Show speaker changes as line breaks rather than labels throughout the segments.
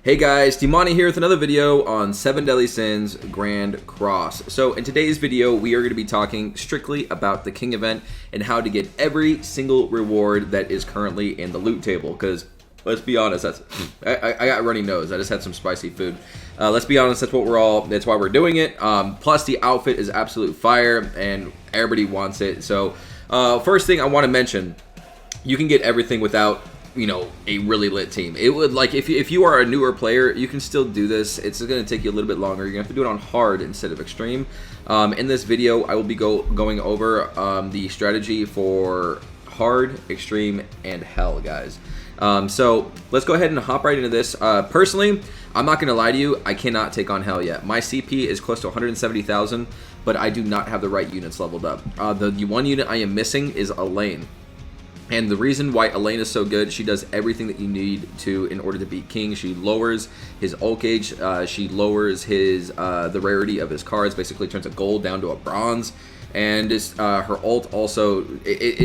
Hey guys, Dmonty here with another video on 7 Deadly Sins Grand Cross. So in today's video, we are going to be talking strictly about the King event and how to get every single reward that is currently in the loot table. Because let's be honest, I got a runny nose. I just had some spicy food. Let's be honest, that's why we're doing it. Plus the outfit is absolute fire and everybody wants it. So first thing I want to mention, you can get everything without a really lit team. It would, like, if you are a newer player, you can still do this. It's going to take you a little bit longer. You're going to have to do it on hard instead of extreme. In this video, I will be going over the strategy for hard, extreme, and hell, guys. So let's go ahead and hop right into this. Personally, I'm not going to lie to you, I cannot take on hell yet. My CP is close to 170,000, but I do not have the right units leveled up. The one unit I am missing is Elaine. And the reason why Elaine is so good, she does everything that you need to in order to beat King. She lowers his ult gauge. She lowers his the rarity of his cards. Basically turns a gold down to a bronze. And her ult also,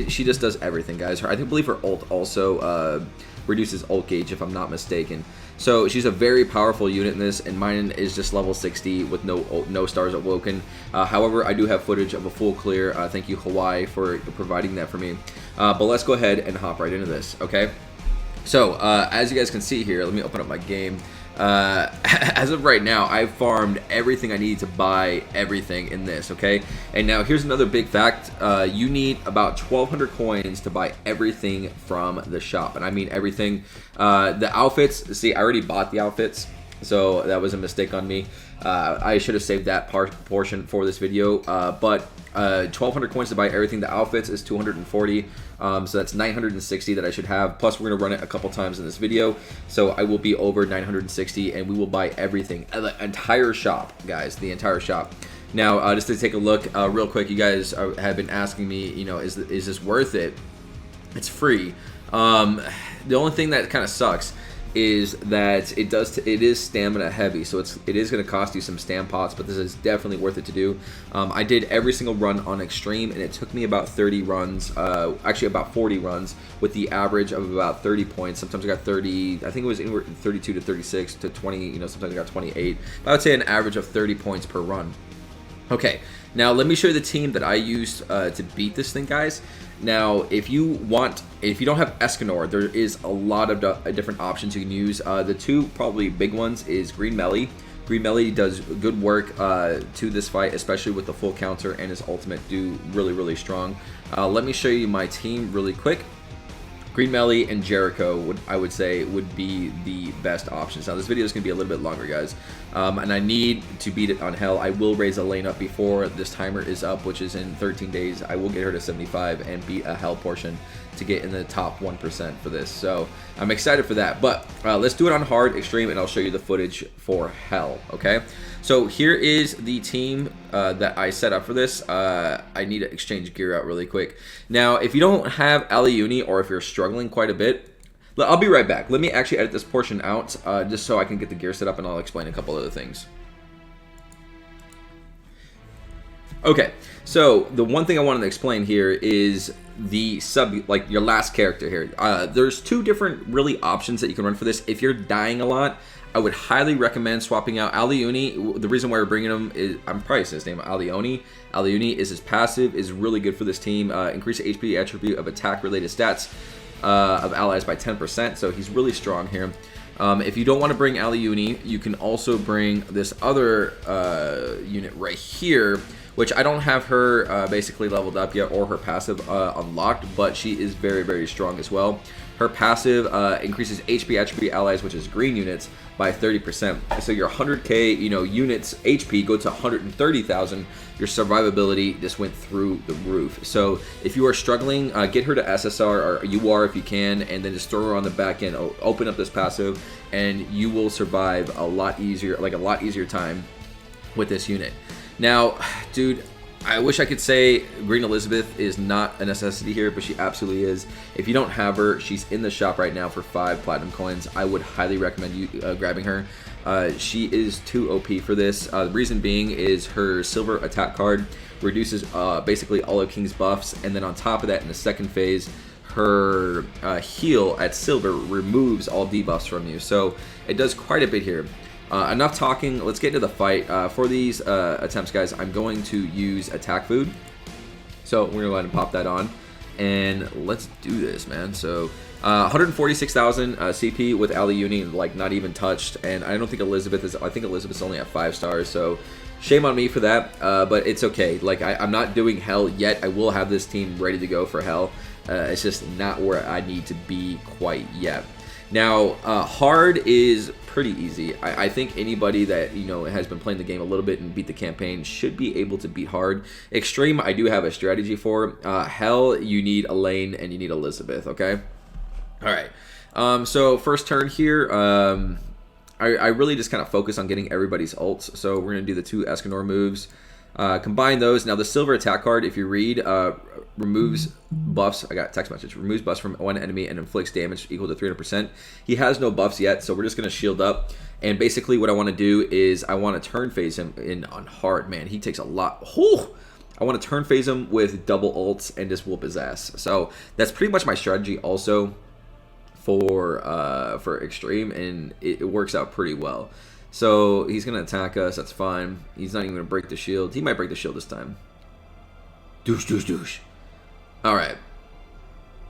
she just does everything, guys. I believe her ult also reduces ult gauge, if I'm not mistaken. So she's a very powerful unit in this, and mine is just level 60 with no stars awoken. However, I do have footage of a full clear. Thank you, Hawaii, for providing that for me. But let's go ahead and hop right into this, okay? So, as you guys can see here, let me open up my game. As of right now, I've farmed everything I need to buy everything in this, okay? And now here's another big fact. You need about 1,200 coins to buy everything from the shop. And I mean everything. The outfits, see, I already bought the outfits, so that was a mistake on me. I should have saved that portion for this video, but 1,200 coins to buy everything. The outfits is 240, so that's 960 that I should have. Plus, we're going to run it a couple times in this video, so I will be over 960, and we will buy everything. The entire shop, guys, the entire shop. Now, just to take a look real quick, you guys have been asking me, is this worth it? It's free. The only thing that kind of sucks is that it is stamina heavy, so it is going to cost you some stam pots, but this is definitely worth it to do. I did every single run on extreme, and it took me about 30 runs, actually about 40 runs, with the average of about 30 points. Sometimes I got 30, I think it was anywhere 32 to 36 to 20, sometimes I got 28. I would say an average of 30 points per run. Okay, now let me show you the team that I used to beat this thing, guys. Now, if you don't have Escanor, there is a lot of different options you can use. The two probably big ones is Green Melly. Green Melly does good work to this fight, especially with the full counter, and his ultimate do really strong. Let me show you my team really quick. Green Melly and Jericho I would say would be the best options. Now this video is going to be a little bit longer, guys, and I need to beat it on hell. I will raise a lane up before this timer is up, which is in 13 days. I will get her to 75 and beat a hell portion to get in the top 1% for this. So I'm excited for that. But let's do it on hard, extreme, and I'll show you the footage for hell. Okay. So here is the team that I set up for this. I need to exchange gear out really quick. Now, if you don't have Aliuni, or if you're struggling quite a bit, I'll be right back. Let me actually edit this portion out just so I can get the gear set up, and I'll explain a couple other things. Okay, so the one thing I wanted to explain here is the like your last character here. There's two different really options that you can run for this. If you're dying a lot, I would highly recommend swapping out Aliuni. The reason why we're bringing him is, I'm probably saying his name, Aliuni. Aliuni is his passive, is really good for this team. Increase the HP attribute of attack-related stats of allies by 10%, so he's really strong here. If you don't want to bring Aliuni, you can also bring this other unit right here, which I don't have her basically leveled up yet, or her passive unlocked, but she is very strong as well. Her passive increases HP attribute allies, which is green units, by 30%. So your 100k, units HP go to 130,000. Your survivability just went through the roof. So if you are struggling, get her to SSR, or UR if you can, and then just throw her on the back end. Open up this passive, and you will survive a lot easier, like a lot easier time with this unit. Now, dude, I wish I could say Green Elizabeth is not a necessity here, but she absolutely is. If you don't have her, she's in the shop right now for 5 platinum coins. I would highly recommend you grabbing her. She is too OP for this. The reason being is her silver attack card reduces basically all of King's buffs, and then on top of that, in the second phase, her heal at silver removes all debuffs from you. So it does quite a bit here. Enough talking, let's get into the fight. For these attempts, guys, I'm going to use attack food. So we're going to go ahead and pop that on. And let's do this, man. So 146,000 CP with Ali Uni, like not even touched. And I don't think Elizabeth is, I think Elizabeth's only at 5 stars. So shame on me for that, but it's okay. Like I'm not doing hell yet. I will have this team ready to go for hell. It's just not where I need to be quite yet. Now, hard is pretty easy. I think anybody that, you know, has been playing the game a little bit and beat the campaign should be able to beat hard. Extreme, I do have a strategy for. Hell, you need Elaine and you need Elizabeth, okay? All right. So first turn here, I really just kind of focus on getting everybody's ults. So we're going to do the 2 Escanor moves. Combine those. Now the silver attack card, if you read, removes buffs. I got a text message. Removes buffs from one enemy and inflicts damage equal to 300%. He has no buffs yet, so we're just going to shield up. And basically what I want to do is I want to turn phase him in on hard. Man, he takes a lot. Whew! I want to turn phase him with double ults and just whoop his ass. So that's pretty much my strategy also for extreme, and it works out pretty well. So he's gonna attack us. That's fine. He's not even gonna break the shield. He might break the shield this time. Douche, douche, douche. All right.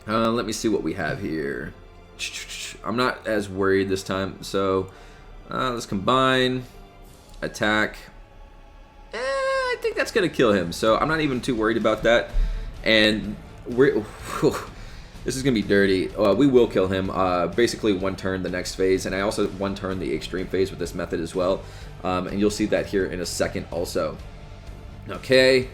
Let me see what we have here. I'm not as worried this time. So let's combine, attack. I think that's gonna kill him. So I'm not even too worried about that. And we're. This is going to be dirty. We will kill him. Basically one turn the next phase. And I also one turn the extreme phase with this method as well. And you'll see that here in a second also. Okay.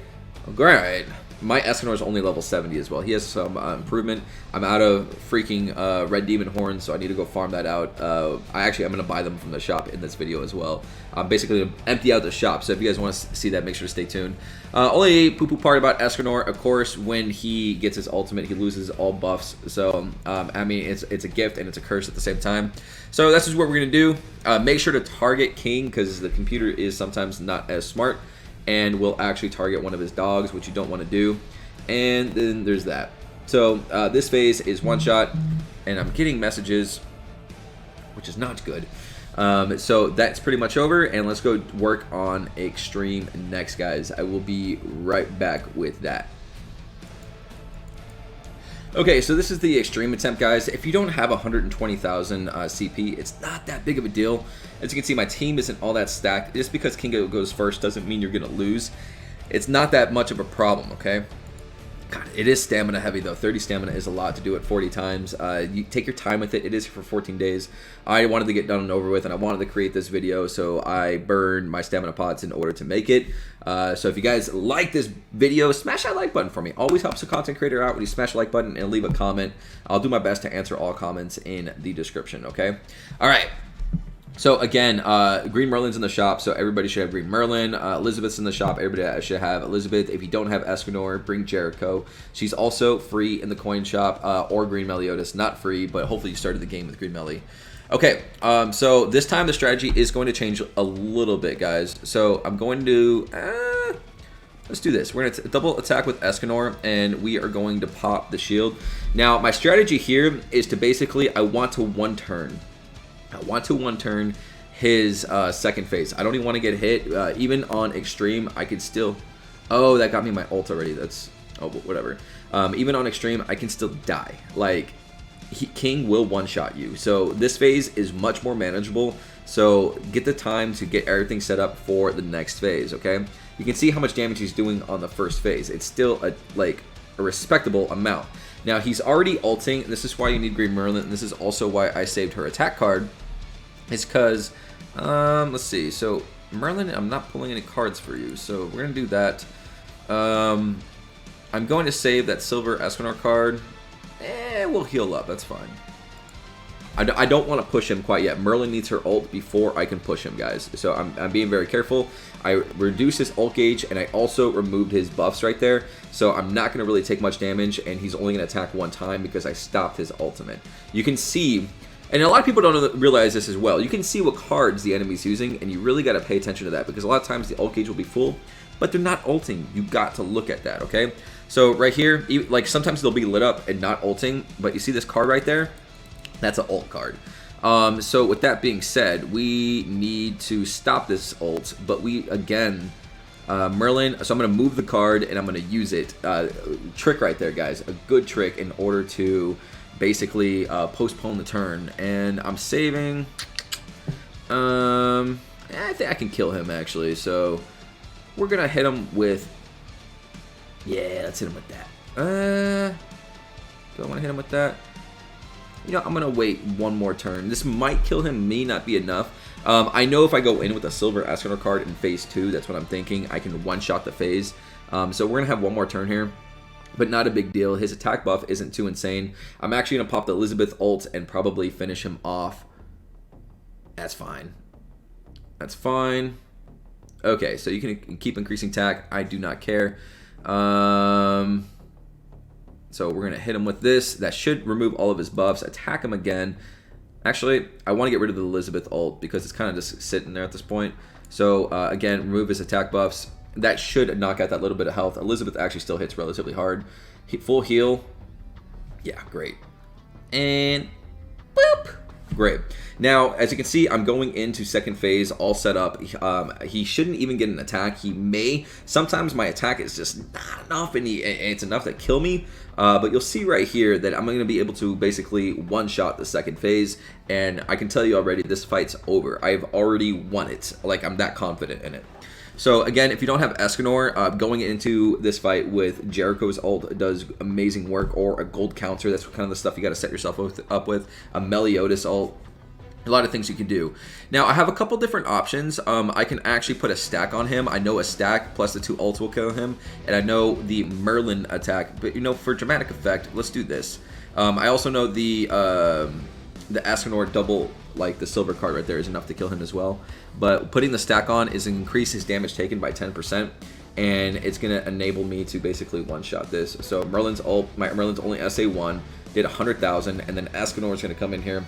Alright. My Escanor is only level 70 as well. He has some improvement. I'm out of freaking red demon horns, so I need to go farm that out. I'm going to buy them from the shop in this video as well. I'm basically going to empty out the shop, so if you guys want to see that, make sure to stay tuned. Only poo-poo part about Escanor, of course, when he gets his ultimate, he loses all buffs. So, I mean, it's a gift and it's a curse at the same time. So that's just what we're going to do. Make sure to target King, because the computer is sometimes not as smart, and will actually target one of his dogs, which you don't want to do. And then there's that. So this phase is one shot, and I'm getting messages, which is not good. So that's pretty much over, and let's go work on extreme next, guys. I will be right back with that. Okay, so this is the extreme attempt, guys. If you don't have 120,000 CP, it's not that big of a deal. As you can see, my team isn't all that stacked. Just because Kingo goes first doesn't mean you're going to lose. It's not that much of a problem, okay? God, it is stamina heavy, though. 30 stamina is a lot to do it 40 times. You take your time with it. It is for 14 days. I wanted to get done and over with, and I wanted to create this video, so I burned my stamina pots in order to make it. So if you guys like this video, smash that like button for me. Always helps a content creator out when you smash the like button and leave a comment. I'll do my best to answer all comments in the description, okay? All right. So again, Green Merlin's in the shop, so everybody should have Green Merlin. Elizabeth's in the shop, everybody should have Elizabeth. If you don't have Escanor, bring Jericho. She's also free in the coin shop, or Green Meliodas, not free, but hopefully you started the game with Green Melly. Okay, so this time the strategy is going to change a little bit, guys. So I'm going to, let's do this. We're going to double attack with Escanor, and we are going to pop the shield. Now, my strategy here is to basically, I want to one turn his second phase. I don't even want to get hit. Even on extreme, I could still... Oh, that got me my ult already. That's... Oh, whatever. Even on extreme, I can still die. Like, King will one-shot you. So this phase is much more manageable. So get the time to get everything set up for the next phase, okay? You can see how much damage he's doing on the first phase. It's still a respectable amount. Now, he's already ulting. This is why you need Green Merlin. And this is also why I saved her attack card. It's because, let's see. So, Merlin, I'm not pulling any cards for you. So, we're going to do that. I'm going to save that silver Escanor card. We'll heal up. That's fine. I don't want to push him quite yet. Merlin needs her ult before I can push him, guys. So, I'm being very careful. I reduced his ult gauge, and I also removed his buffs right there. So, I'm not going to really take much damage, and he's only going to attack one time because I stopped his ultimate. You can see... And a lot of people don't realize this as well. You can see what cards the enemy's using, and you really got to pay attention to that, because a lot of times the ult gauge will be full, but they're not ulting. You got to look at that, okay? So right here, like sometimes they'll be lit up and not ulting, but you see this card right there? That's an ult card. So with that being said, we need to stop this ult, but we, again, Merlin, so I'm going to move the card and I'm going to use it. Trick right there, guys. A good trick in order to basically postpone the turn. And I'm saving. I think I can kill him, actually. So we're going to hit him with... Yeah, let's hit him with that. Do I want to hit him with that? You know, I'm going to wait one more turn. This might kill him, may not be enough. I know if I go in with a silver Astronaut card in phase 2, that's what I'm thinking. I can one-shot the phase. So we're going to have one more turn here, but not a big deal. His attack buff isn't too insane. I'm actually going to pop the Elizabeth ult and probably finish him off. That's fine. That's fine. Okay, so you can keep increasing attack. I do not care. So we're going to hit him with this. That should remove all of his buffs. Attack him again. Actually, I want to get rid of the Elizabeth ult because it's kind of just sitting there at this point. So, again, remove his attack buffs. That should knock out that little bit of health. Elizabeth actually still hits relatively hard. Full heal. Yeah, great. And boop. Great. Now, as you can see, I'm going into second phase all set up. He shouldn't even get an attack. He may. Sometimes my attack is just not enough, and it's enough to kill me. But you'll see right here that I'm going to be able to basically one-shot the second phase. And I can tell you already, this fight's over. I've already won it. Like, I'm that confident in it. So again, if you don't have Escanor, going into this fight with Jericho's ult does amazing work, or a gold counter. That's kind of the stuff you got to set yourself up with. A Meliodas ult. A lot of things you can do. Now, I have a couple different options. I can actually put a stack on him. I know a stack plus the 2 ults will kill him. And I know the Merlin attack. But, you know, for dramatic effect, let's do this. I also know the Escanor double, like the silver card right there, is enough to kill him as well. But putting the stack on is increase his damage taken by 10%. And it's going to enable me to basically one-shot this. So Merlin's ult, Merlin's only SA1, did 100,000. And then Escanor is going to come in here.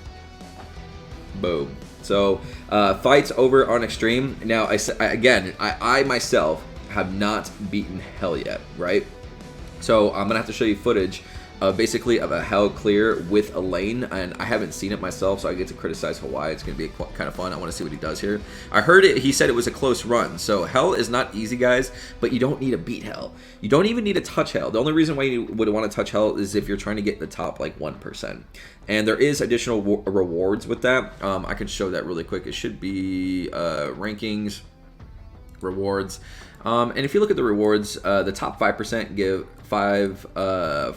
Boom. So fight's over on extreme. Now I myself have not beaten Hell yet, right? So I'm gonna have to show you footage basically of a Hell clear with Elaine, and I haven't seen it myself, so I get to criticize Hawaii. It's gonna be kind of fun. I want to see what he does here. I heard it. He said it was a close run. So Hell is not easy, guys, but you don't need to beat Hell. You don't even need to touch Hell. The only reason why you would want to touch Hell is if you're trying to get in the top like 1%. And there is additional rewards with that. I can show that really quick. It should be rankings, rewards. And if you look at the rewards, the top 5% give 5-star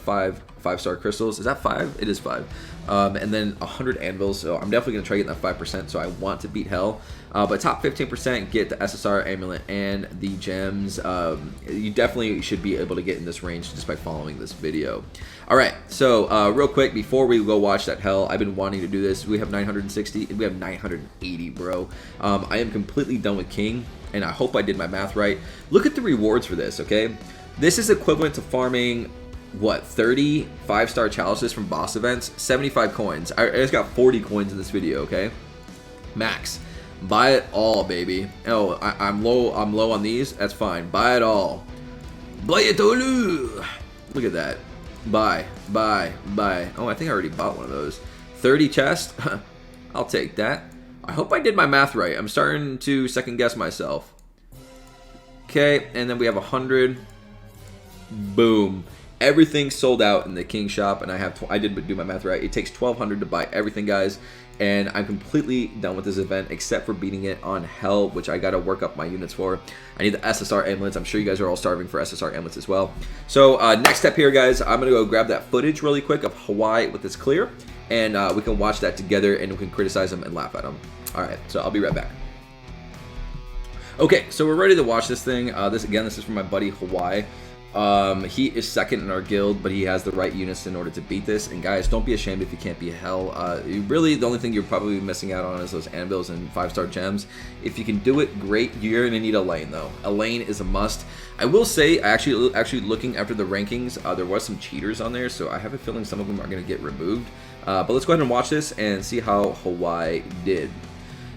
crystals. Is that 5? It is 5. And then 100 anvils. So I'm definitely going to try getting that 5%. So I want to beat Hell. But top 15% get the SSR amulet and the gems. You definitely should be able to get in this range just by following this video. All right. So real quick, before we go watch that Hell, I've been wanting to do this. We have 960. We have 980, bro. I am completely done with King. And I hope I did my math right. Look at the rewards for this, okay? This is equivalent to farming, what, 30 5-star challenges from boss events? 75 coins. I just got 40 coins in this video, okay? Max. Buy it all, baby. Oh, I'm low on these. That's fine. Buy it all. Buy it all. Look at that. Buy. Oh, I think I already bought one of those. 30 chests? I'll take that. I hope I did my math right. I'm starting to second guess myself. Okay, and then we have 100. Boom. Everything sold out in the King shop, and I did do my math right. It takes 1,200 to buy everything, guys, and I'm completely done with this event except for beating it on Hell, which I got to work up my units for. I need the SSR amulets. I'm sure you guys are all starving for SSR amulets as well. So next step here, guys, I'm going to go grab that footage really quick of Hawaii with this clear, and we can watch that together, and we can criticize them and laugh at them. All right, so I'll be right back. Okay, so we're ready to watch this thing. This is from my buddy Hawaii. He is second in our guild, but he has the right units in order to beat this. And guys, don't be ashamed if you can't beat Hell. Really, the only thing you're probably missing out on is those anvils and 5-star gems. If you can do it, great. You're gonna need Elaine though. Elaine is a must. I will say, actually looking after the rankings, there was some cheaters on there, so I have a feeling some of them are gonna get removed. But let's go ahead and watch this and see how Hawaii did.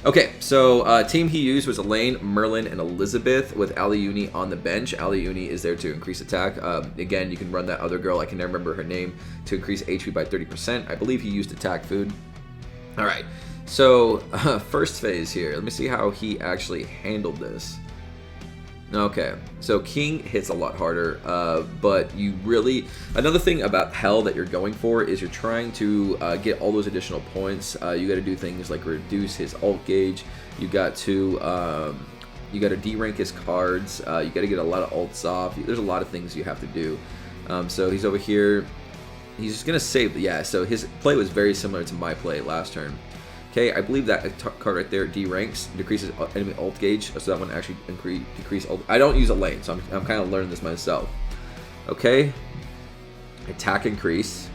Okay, so team he used was Elaine, Merlin, and Elizabeth with Aliuni on the bench. Aliuni is there to increase attack. Again, you can run that other girl, I can never remember her name, to increase HP by 30%. I believe he used attack food. All right, so first phase here. Let me see how he actually handled this. Okay, so King hits a lot harder, but you really... Another thing about Hell that you're going for is you're trying to get all those additional points. You got to do things like reduce his ult gauge. You got to D-rank his cards. You got to get a lot of ults off. There's a lot of things you have to do. So he's over here. He's just going to save... Yeah, so his play was very similar to my play last turn. Okay, I believe that card right there, D ranks, decreases enemy ult gauge, so that one actually decrease ult. I don't use a lane, so I'm kind of learning this myself. Okay, attack increase.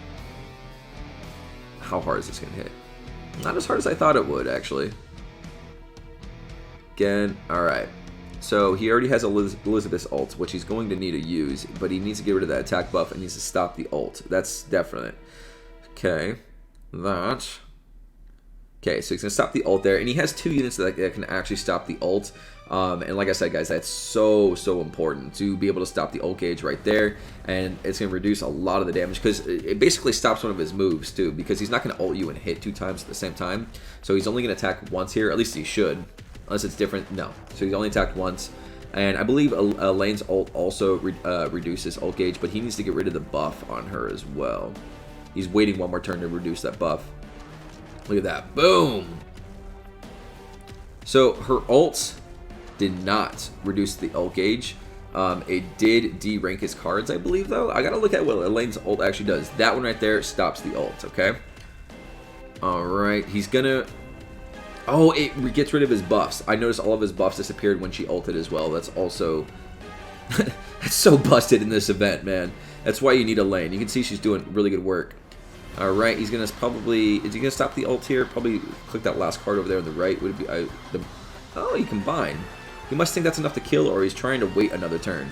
How hard is this going to hit? Not as hard as I thought it would, actually. Again, alright. So he already has Elizabeth's ult, which he's going to need to use, but he needs to get rid of that attack buff and needs to stop the ult. That's definite. Okay, that... Okay, so he's going to stop the ult there, and he has 2 units that can actually stop the ult. And like I said, guys, that's so important to be able to stop the ult gauge right there, and it's going to reduce a lot of the damage, because it basically stops one of his moves, too, because he's not going to ult you and hit 2 times at the same time. So he's only going to attack once here, at least he should, unless it's different. No, so he's only attacked once. And I believe Elaine's ult also reduces ult gauge, but he needs to get rid of the buff on her as well. He's waiting one more turn to reduce that buff. Look at that. Boom! So her ults did not reduce the ult gauge. It did D-rank his cards, I believe, though. I gotta look at what Elaine's ult actually does. That one right there stops the ult, okay? Alright, he's gonna... Oh, it gets rid of his buffs. I noticed all of his buffs disappeared when she ulted as well. That's also... That's so busted in this event, man. That's why you need Elaine. You can see she's doing really good work. Alright, he's gonna probably... Is he gonna stop the ult here? Probably click that last card over there on the right. Would it be... Oh, he combined. He must think that's enough to kill, or he's trying to wait another turn.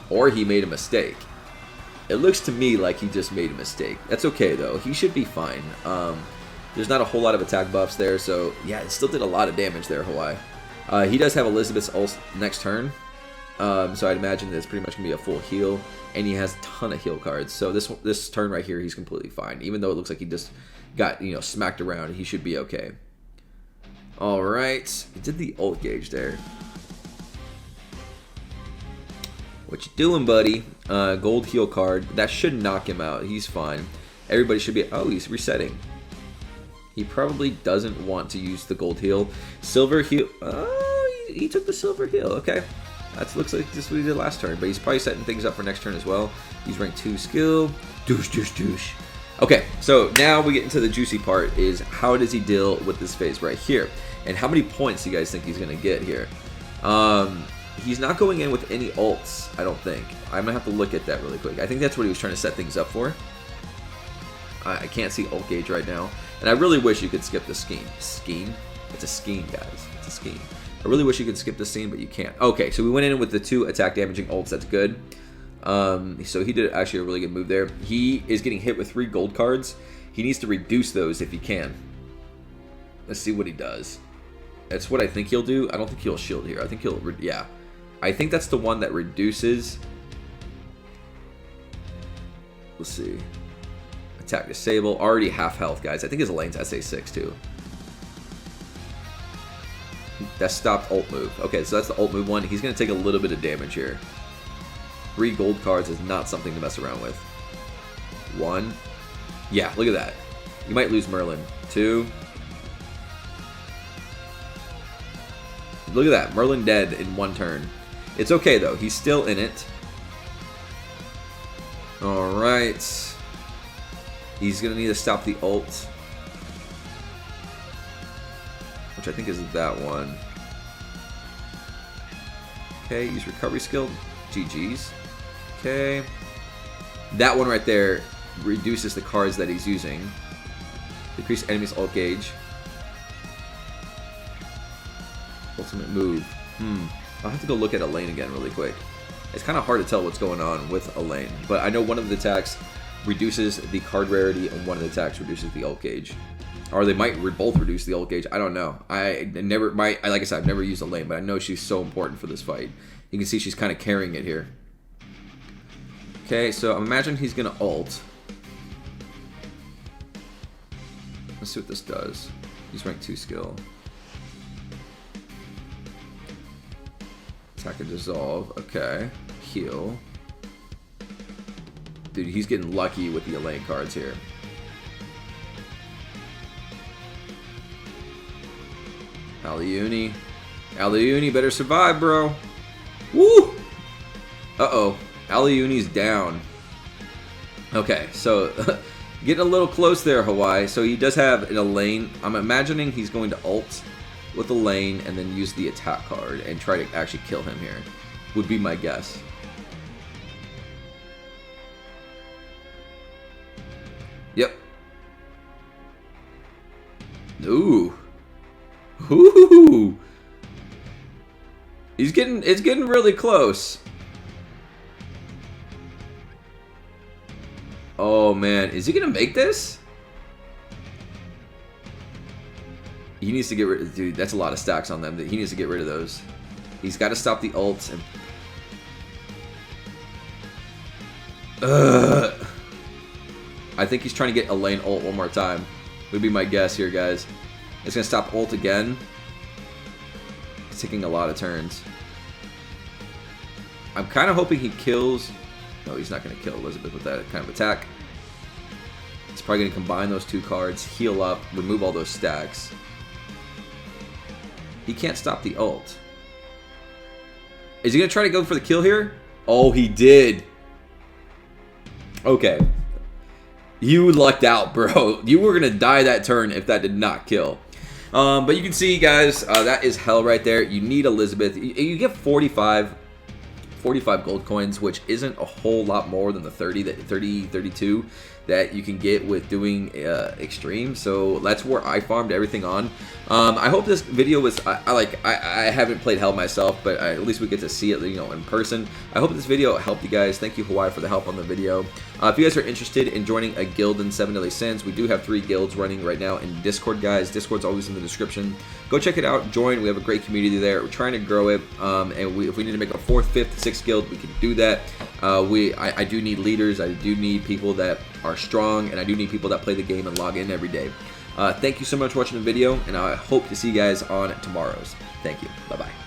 Or he made a mistake. It looks to me like he just made a mistake. That's okay, though. He should be fine. There's not a whole lot of attack buffs there, so... Yeah, it still did a lot of damage there, Hawaii. He does have Elizabeth's ult next turn. So I'd imagine that it's pretty much going to be a full heal. And he has a ton of heal cards. So this turn right here, he's completely fine. Even though it looks like he just got, you know, smacked around, he should be okay. Alright. He did the ult gauge there. What you doing, buddy? Gold heal card. That should knock him out. He's fine. Everybody should be... Oh, he's resetting. He probably doesn't want to use the gold heal. Silver heal... Oh, he took the silver heal. Okay. That looks like just what he did last turn, but he's probably setting things up for next turn as well. He's rank 2 skill. Douche. Okay, so now we get into the juicy part, is how does he deal with this phase right here? And how many points do you guys think he's going to get here? He's not going in with any ults, I don't think. I'm going to have to look at that really quick. I think that's what he was trying to set things up for. I can't see ult gauge right now. And I really wish you could skip the scheme. Scheme? It's a scheme, guys. It's a scheme. I really wish you could skip the scene, but you can't. Okay, so we went in with the 2 attack damaging ults. That's good. So he did actually a really good move there. He is getting hit with 3 gold cards. He needs to reduce those if he can. Let's see what he does. That's what I think he'll do. I don't think he'll shield here. I think he'll... Yeah. I think that's the one that reduces... Let's see. Attack disable. Already half health, guys. I think his lane's SA6, too. That stopped ult move. Okay, so that's the ult move one. He's going to take a little bit of damage here. 3 gold cards is not something to mess around with. 1. Yeah, look at that. You might lose Merlin. 2. Look at that. Merlin dead in 1 turn. It's okay, though. He's still in it. Alright. He's going to need to stop the ult. Which I think is that one. Okay, use recovery skill. GG's. Okay. That one right there reduces the cards that he's using. Decrease enemy's ult gauge. Ultimate move. I'll have to go look at Elaine again really quick. It's kind of hard to tell what's going on with Elaine, but I know one of the attacks reduces the card rarity, and one of the attacks reduces the ult gauge. Or they might both reduce the ult gauge. I don't know. Like I said, I've never used Elaine, but I know she's so important for this fight. You can see she's kind of carrying it here. Okay, so I'm imagining he's gonna ult. Let's see what this does. He's rank 2 skill. Attack and dissolve. Okay. Heal. Dude, he's getting lucky with the Elaine cards here. Aliuni. Aliuni better survive, bro. Woo! Uh-oh. Aliuni's down. Okay, so getting a little close there, Hawaii. So he does have an Elaine. I'm imagining he's going to ult with Elaine and then use the attack card and try to actually kill him here. Would be my guess. Yep. Ooh. Ooh. It's getting really close. Oh man, is he gonna make this? He needs to get rid of, dude, that's a lot of stacks on them. He needs to get rid of those. He's got to stop the ults. And I think he's trying to get Elaine ult one more time. Would be my guess here, guys. It's going to stop ult again. It's taking a lot of turns. I'm kind of hoping he kills... No, he's not going to kill Elizabeth with that kind of attack. He's probably going to combine those two cards, heal up, remove all those stacks. He can't stop the ult. Is he going to try to go for the kill here? Oh, he did. Okay. You lucked out, bro. You were going to die that turn if that did not kill. But you can see, guys, that is hell right there. You need Elizabeth. You get 45 gold coins, which isn't a whole lot more than the 32 that you can get with doing extreme. So that's where I farmed everything on. I hope this video was I haven't played Hell myself, but at least we get to see it, you know, in person. I hope this video helped you guys. Thank you, Hawaii, for the help on the video. If you guys are interested in joining a guild in 7 Deadly Sins, we do have 3 guilds running right now in Discord, guys. Discord's always in the description. Go check it out. Join. We have a great community there. We're trying to grow it, and if we need to make a 4th, 5th, 6th guild, we can do that. I do need leaders. I do need people that are strong, and I do need people that play the game and log in every day. Thank you so much for watching the video, and I hope to see you guys on tomorrow's. Thank you. Bye-bye.